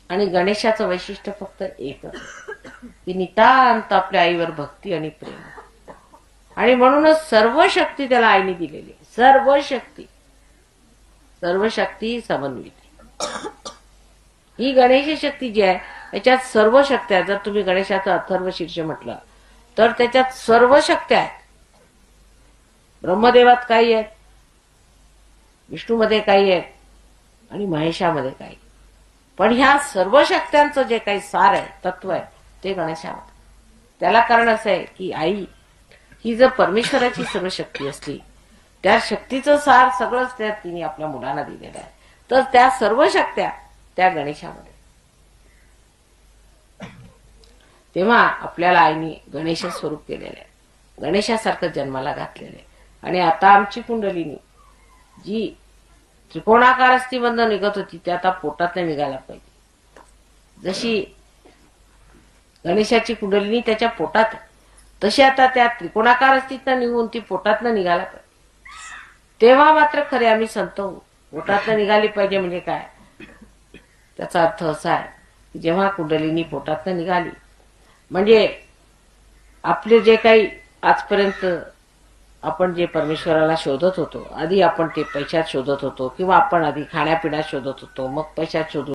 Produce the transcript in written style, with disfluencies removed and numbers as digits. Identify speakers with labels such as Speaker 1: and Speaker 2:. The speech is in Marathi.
Speaker 1: आणि गणेशाचं वैशिष्ट्य फक्त एकच की नितांत आपल्या आईवर भक्ती आणि प्रेम, आणि म्हणूनच सर्व शक्ती त्याला आईने दिलेली. सर्व शक्ती समन्वित ही गणेश शक्ती जी आहे याच्यात सर्व शक्त्या. जर तुम्ही गणेशाचं अथर्व शीर्ष म्हटलं तर त्याच्यात सर्व शक्त्या आहेत. ब्रह्मदेवात काही आहेत, विष्णूमध्ये काही आहेत आणि महेशामध्ये काही. पण ह्या सर्व शक्त्यांचं जे काही सार आहे, तत्व आहे, ते गणेशामध्ये. त्याला कारण असं आहे की आई ही जर परमेश्वराची सर्व शक्ती असली, त्या शक्तीचं सार सगळंच त्या तिने आपल्या मुलांना दिलेलं आहे, तर त्या सर्व शक्त्या त्या गणेशामध्ये. तेव्हा आपल्याला आईने गणेश स्वरूप केलेलं आहे, गणेशासारखं जन्माला घातलेलं आहे. आणि आता आमची कुंडलिनी जी त्रिकोणाकार अस्थिमधनं निघत होती ते आता पोटात निघायला पाहिजे. जशी गणेशाची कुंडलिनी त्याच्या पोटात, तशी आता त्या त्रिकोणाकार अस्थितनं निघून ती पोटातनं निघायला पाहिजे. तेव्हा मात्र खरे आम्ही संत होऊ. पोटातनं निघाली पाहिजे म्हणजे काय, त्याचा अर्थ असा आहे की जेव्हा कुंडलिनी पोटातनं निघाली म्हणजे आपले जे काही आजपर्यंत आपण जे परमेश्वराला शोधत होतो, आधी आपण ते पैशात शोधत होतो, किंवा आपण आधी खाण्यापिण्यात शोधत होतो, मग पैशात शोधू